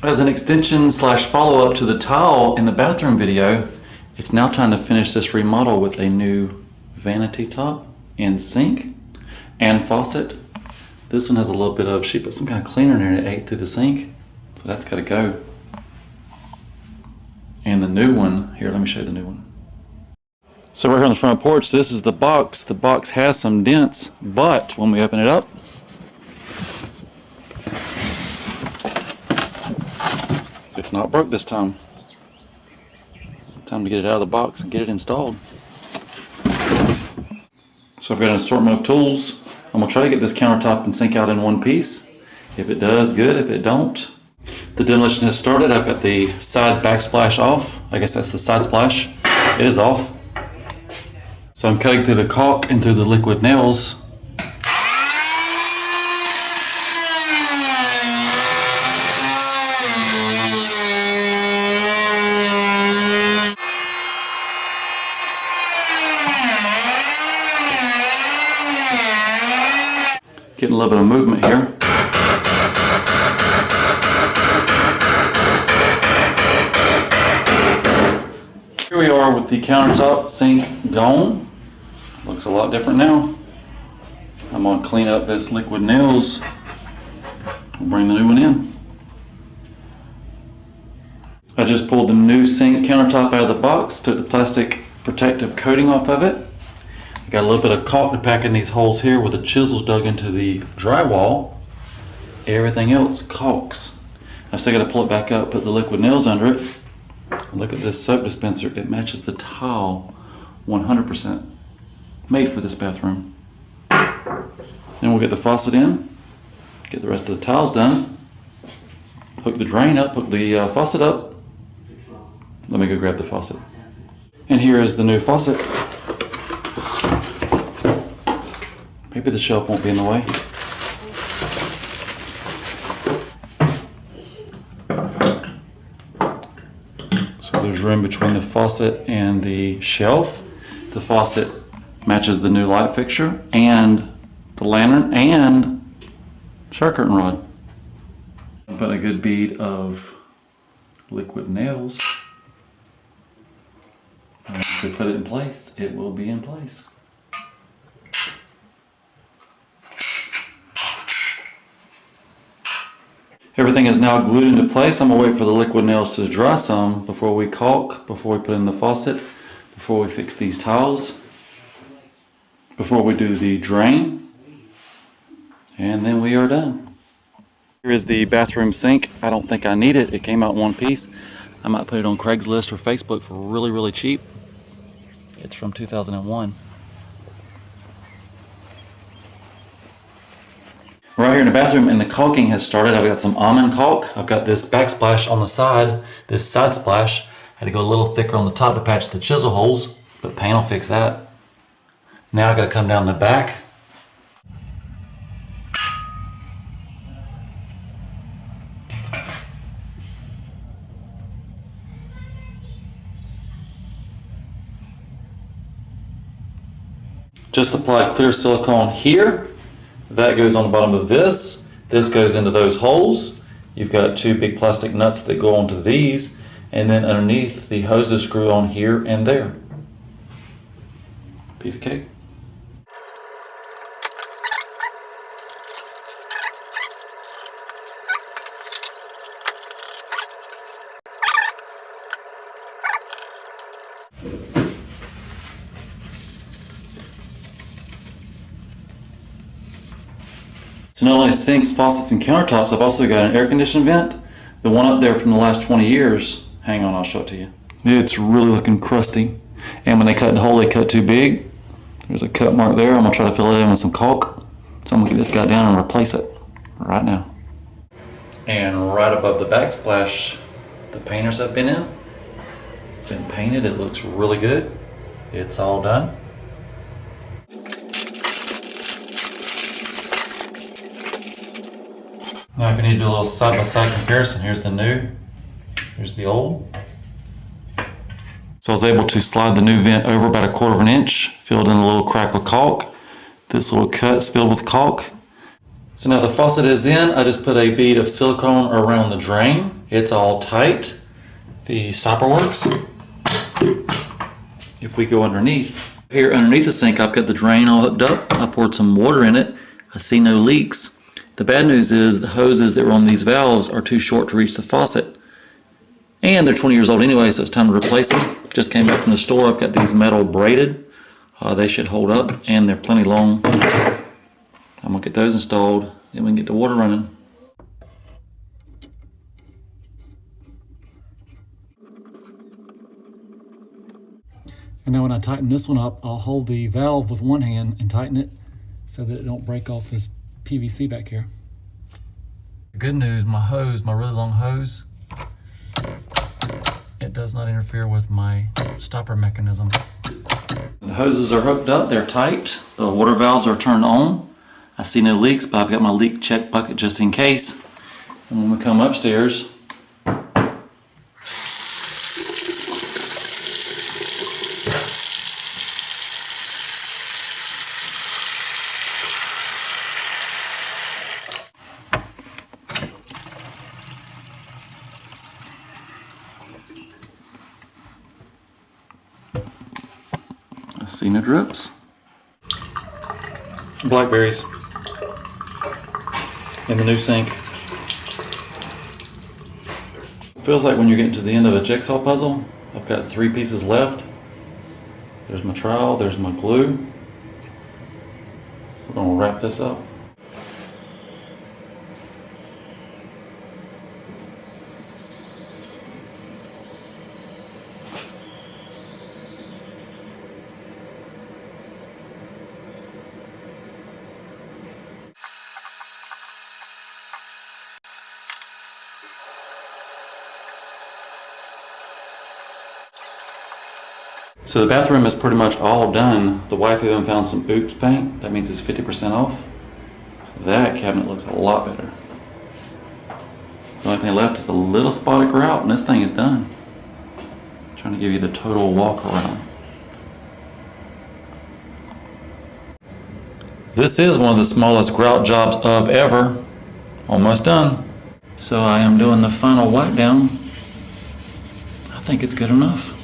As an extension slash follow-up to the tile in the bathroom video, it's now time to finish this remodel with a new vanity top and sink and faucet. This one has a little bit of, she put some kind of cleaner in there and it ate through the sink, so that's got to go. And the new one, here, let me show you the new one. So right here on the front porch, this is the box. The box has some dents, but when we open it up, it's not broke this time. Time to get it out of the box and get it installed. So I've got an assortment of tools. I'm gonna try to get this countertop and sink out in one piece. If it does, good. If it don't, the demolition has started. I've got the side backsplash off. I guess that's the side splash. It is off. So I'm cutting through the caulk and through the liquid nails. Getting a little bit of movement here. Here we are with the countertop sink gone. Looks a lot different now. I'm going to clean up this liquid nails. We'll bring the new one in. I just pulled the new sink countertop out of the box, took the plastic protective coating off of it. I got a little bit of caulk to pack in these holes here where the chisels dug into the drywall. Everything else caulks. I've still got to pull it back up, put the liquid nails under it. Look at this soap dispenser. It matches the tile 100%. Made for this bathroom. Then we'll get the faucet in, get the rest of the tiles done, hook the drain up, hook the faucet up. Let me go grab the faucet. And here is the new faucet. Maybe the shelf won't be in the way. So there's room between the faucet and the shelf. The faucet matches the new light fixture and the lantern and shower curtain rod. Put a good bead of liquid nails. And once we put it in place, it will be in place. Everything is now glued into place. I'm gonna wait for the liquid nails to dry some before we caulk, before we put in the faucet, before we fix these tiles, before we do the drain, and then we are done. Here is the bathroom sink. I don't think I need it. It came out in one piece. I might put it on Craigslist or Facebook for really, really cheap. It's from 2001. Right here in the bathroom, and the caulking has started. I've got some almond caulk. I've got this backsplash on the side, this side splash. I had to go a little thicker on the top to patch the chisel holes, but paint will fix that. Now I've got to come down the back. Just applied clear silicone here. That goes on the bottom of this. This goes into those holes. You've got two big plastic nuts that go onto these, and then underneath the hoses screw on here and there. Piece of cake. So not only sinks, faucets, and countertops, I've also got an air conditioning vent. The one up there from the last 20 years. Hang on, I'll show it to you. It's really looking crusty. And when they cut the hole, they cut too big. There's a cut mark there. I'm gonna try to fill it in with some caulk. So I'm gonna get this guy down and replace it right now. And right above the backsplash, the painters have been in. It's been painted, it looks really good. It's all done. Now if you need to do a little side-by-side comparison, here's the new, here's the old. So I was able to slide the new vent over about 1/4 inch, filled in a little crack with caulk. This little cut's filled with caulk. So now the faucet is in. I just put a bead of silicone around the drain. It's all tight. The stopper works. If we go underneath, here underneath the sink, I've got the drain all hooked up. I poured some water in it. I see no leaks. The bad news is the hoses that were on these valves are too short to reach the faucet. And they're 20 years old anyway, so it's time to replace them. Just came back from the store. I've got these metal braided. They should hold up, and they're plenty long. I'm going to get those installed, then we can get the water running. And now when I tighten this one up, I'll hold the valve with one hand and tighten it so that it don't break off this PVC back here. Good news, my hose, my really long hose, it does not interfere with my stopper mechanism. The hoses are hooked up, they're tight. The water valves are turned on. I see no leaks, but I've got my leak check bucket just in case. And when we come upstairs, I see no drips. Blackberries in the new sink. Feels like when you're getting to the end of a jigsaw puzzle. I've got 3 pieces left. There's my trowel, there's my glue. We're going to wrap this up. So the bathroom is pretty much all done. The wife even found some oops paint. That means it's 50% off. That cabinet looks a lot better. The only thing left is a little spot of grout and this thing is done. I'm trying to give you the total walk around. This is one of the smallest grout jobs of ever. Almost done. So I am doing the final wipe down. I think it's good enough.